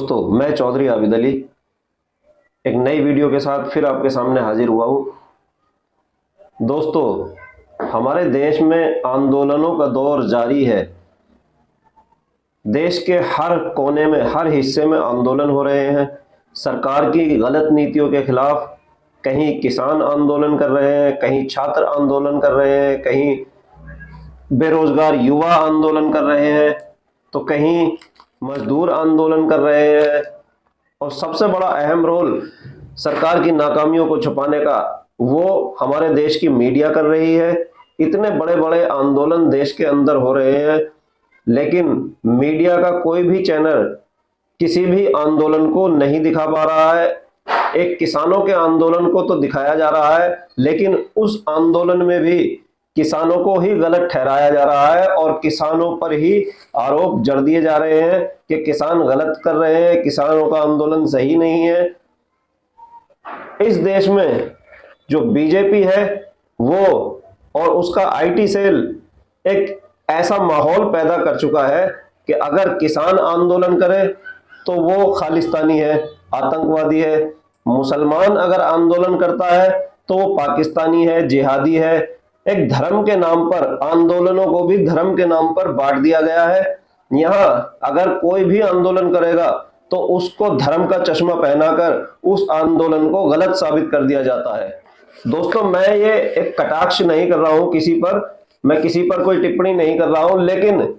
दोस्तों, मैं चौधरी आबिद अली एक नई वीडियो के साथ फिर आपके सामने हाजिर हुआ हूँ। दोस्तों, हमारे देश में आंदोलनों का दौर जारी है। देश के हर कोने में, हर हिस्से में आंदोलन हो रहे हैं सरकार की गलत नीतियों के खिलाफ। कहीं किसान आंदोलन कर रहे हैं, कहीं छात्र आंदोलन कर रहे हैं, कहीं बेरोजगार युवा आंदोलन कर रहे हैं, तो कहीं मजदूर आंदोलन कर रहे हैं। और सबसे बड़ा अहम रोल सरकार की नाकामियों को छुपाने का वो हमारे देश की मीडिया कर रही है। इतने बड़े बड़े आंदोलन देश के अंदर हो रहे हैं, लेकिन मीडिया का कोई भी चैनल किसी भी आंदोलन को नहीं दिखा पा रहा है। एक किसानों के आंदोलन को तो दिखाया जा रहा है, लेकिन उस आंदोलन में भी किसानों को ही गलत ठहराया जा रहा है और किसानों पर ही आरोप जड़ दिए जा रहे हैं कि किसान गलत कर रहे हैं, किसानों का आंदोलन सही नहीं है। इस देश में जो बीजेपी है वो और उसका आईटी सेल एक ऐसा माहौल पैदा कर चुका है कि अगर किसान आंदोलन करे तो वो खालिस्तानी है, आतंकवादी है। मुसलमान अगर आंदोलन करता है तो वो पाकिस्तानी है, जिहादी है। एक धर्म के नाम पर आंदोलनों को भी धर्म के नाम पर बांट दिया गया है। यहाँ अगर कोई भी आंदोलन करेगा तो उसको धर्म का चश्मा पहनाकर उस आंदोलन को गलत साबित कर दिया जाता है। दोस्तों, मैं ये एक कटाक्ष नहीं कर रहा हूं किसी पर, मैं किसी पर कोई टिप्पणी नहीं कर रहा हूं, लेकिन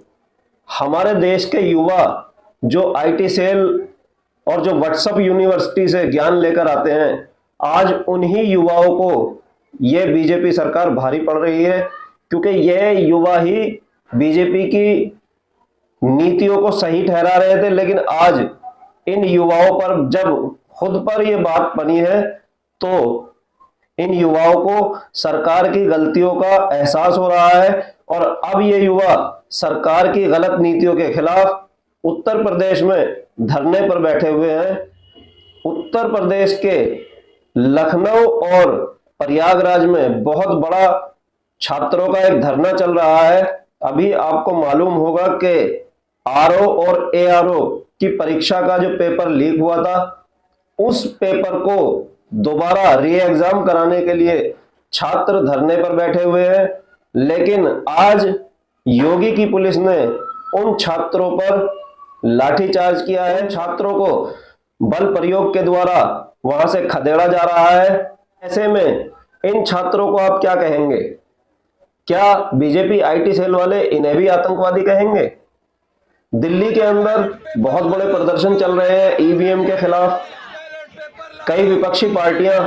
हमारे देश के युवा जो आईटी सेल और जो व्हाट्सएप यूनिवर्सिटी से ज्ञान लेकर आते हैं, आज उन्हीं युवाओं को ये बीजेपी सरकार भारी पड़ रही है, क्योंकि ये युवा ही बीजेपी की नीतियों को सही ठहरा रहे थे। लेकिन आज इन युवाओं पर जब खुद पर ये बात बनी है तो इन युवाओं को सरकार की गलतियों का एहसास हो रहा है और अब ये युवा सरकार की गलत नीतियों के खिलाफ उत्तर प्रदेश में धरने पर बैठे हुए हैं। उत्तर प्रदेश के लखनऊ और प्रयागराज में बहुत बड़ा छात्रों का एक धरना चल रहा है। अभी आपको मालूम होगा कि आरओ और एआरओ की परीक्षा का जो पेपर लीक हुआ था, उस पेपर को दोबारा री एग्जाम कराने के लिए छात्र धरने पर बैठे हुए हैं। लेकिन आज योगी की पुलिस ने उन छात्रों पर लाठीचार्ज किया है। छात्रों को बल प्रयोग के द्वारा वहां से खदेड़ा जा रहा है। ऐसे में इन छात्रों को आप क्या कहेंगे? क्या बीजेपी आईटी सेल वाले इन्हें भी आतंकवादी कहेंगे? दिल्ली के अंदर बहुत बड़े प्रदर्शन चल रहे हैं ईवीएम के खिलाफ। कई विपक्षी पार्टियां,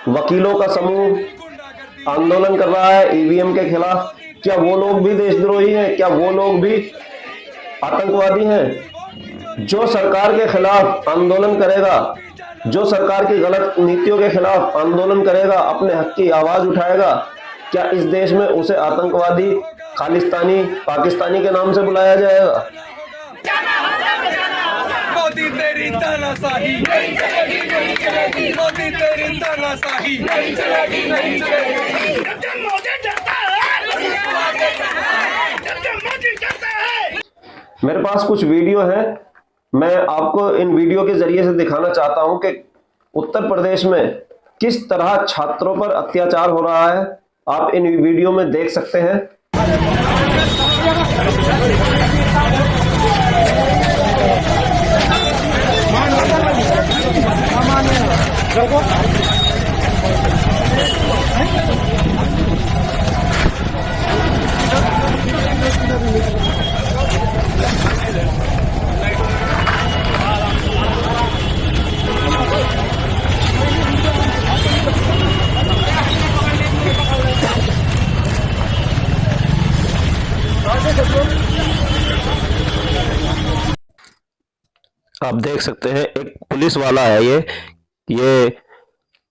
वकीलों का समूह आंदोलन कर रहा है ईवीएम के खिलाफ। क्या वो लोग भी देशद्रोही हैं? क्या वो लोग भी आतंकवादी हैं? जो सरकार के खिलाफ आंदोलन करेगा, जो सरकार की गलत नीतियों के खिलाफ आंदोलन करेगा, अपने हक की आवाज उठाएगा, क्या इस देश में उसे आतंकवादी, खालिस्तानी, पाकिस्तानी के नाम से बुलाया जाएगा? मोदी तेरी तानाशाही नहीं चलेगी, नहीं चलेगी। मोदी तेरी तानाशाही नहीं चलेगी, नहीं चलेगी। जब मोदी डरता है, जब मोदी डरता है। मेरे पास कुछ वीडियो है, मैं आपको इन वीडियो के जरिए से दिखाना चाहता हूं कि उत्तर प्रदेश में किस तरह छात्रों पर अत्याचार हो रहा है। आप इन वीडियो में देख सकते हैं। आप देख सकते हैं एक पुलिस वाला है, ये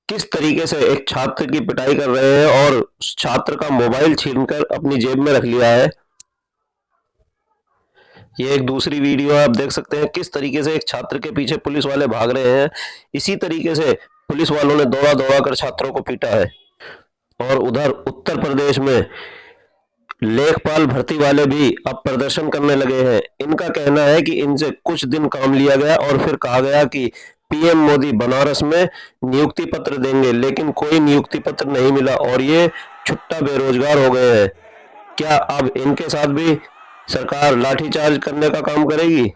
किस तरीके से एक छात्र की पिटाई कर रहे हैं और छात्र का मोबाइल छीनकर अपनी जेब में रख लिया है। ये एक दूसरी वीडियो है, आप देख सकते हैं किस तरीके से एक छात्र के पीछे पुलिस वाले भाग रहे हैं। इसी तरीके से पुलिस वालों ने दौड़ा दौड़ा कर छात्रों को पीटा है। और उधर उत्तर प्रदेश में लेखपाल भर्ती वाले भी अब प्रदर्शन करने लगे हैं। इनका कहना है कि इनसे कुछ दिन काम लिया गया और फिर कहा गया कि पीएम मोदी बनारस में नियुक्ति पत्र देंगे, लेकिन कोई नियुक्ति पत्र नहीं मिला और ये छुट्टा बेरोजगार हो गए हैं। क्या अब इनके साथ भी सरकार लाठीचार्ज करने का काम करेगी?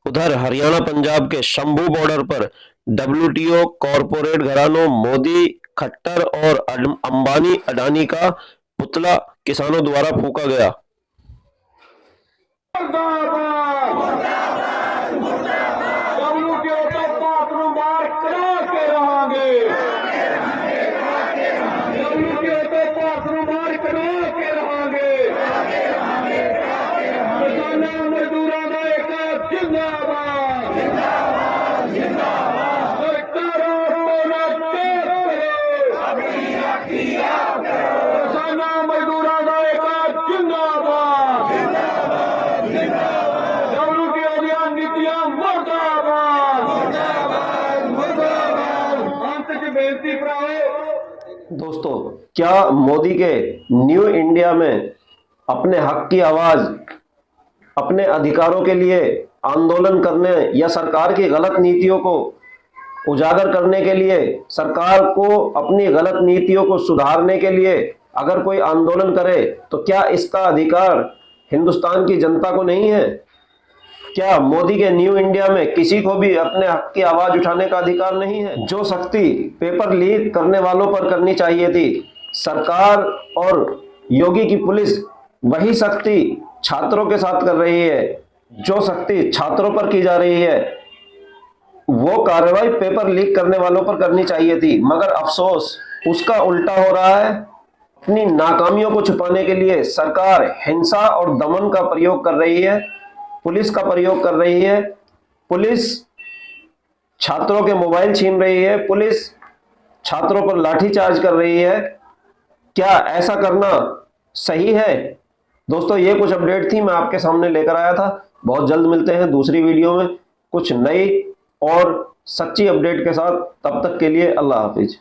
उधर हरियाणा पंजाब के शंभू बॉर्डर पर डब्ल्यूटीओ कॉरपोरेट घरानों मोदी, खट्टर और अंबानी अडानी का पुतला किसानों द्वारा फूंका गया। WTO तो बाथरूम बार करा के रहांगे। WTO तो बाथरूम बार करा के रहांगे। किसानां मजदूरां दा एक जिंदाबाद। सरकारों को ना चेक करो। किसानां मजदूरां दा एक जिंदाबाद। WTO ਦੀਆਂ ਨੀਤੀਆਂ ਮੁਰਦਾਬਾਦ। अंत च बेनती भराओ। दोस्तों, क्या मोदी के न्यू इंडिया में अपने हक की आवाज, अपने अधिकारों के लिए आंदोलन करने या सरकार की गलत नीतियों को उजागर करने के लिए, सरकार को अपनी गलत नीतियों को सुधारने के लिए अगर कोई आंदोलन करे तो क्या इसका अधिकार हिंदुस्तान की जनता को नहीं है? क्या मोदी के न्यू इंडिया में किसी को भी अपने हक की आवाज उठाने का अधिकार नहीं है? जो सख्ती पेपर लीक करने वालों पर करनी चाहिए थी सरकार और योगी की पुलिस, वही सख्ती छात्रों के साथ कर रही है। जो सख्ती छात्रों पर की जा रही है वो कार्रवाई पेपर लीक करने वालों पर करनी चाहिए थी, मगर अफसोस उसका उल्टा हो रहा है। अपनी नाकामियों को छुपाने के लिए सरकार हिंसा और दमन का प्रयोग कर रही है, पुलिस का प्रयोग कर रही है। पुलिस छात्रों के मोबाइल छीन रही है, पुलिस छात्रों पर लाठीचार्ज कर रही है। क्या ऐसा करना सही है? दोस्तों, ये कुछ अपडेट थी, मैं आपके सामने लेकर आया था। बहुत जल्द मिलते हैं दूसरी वीडियो में कुछ नई और सच्ची अपडेट के साथ। तब तक के लिए अल्लाह हाफिज।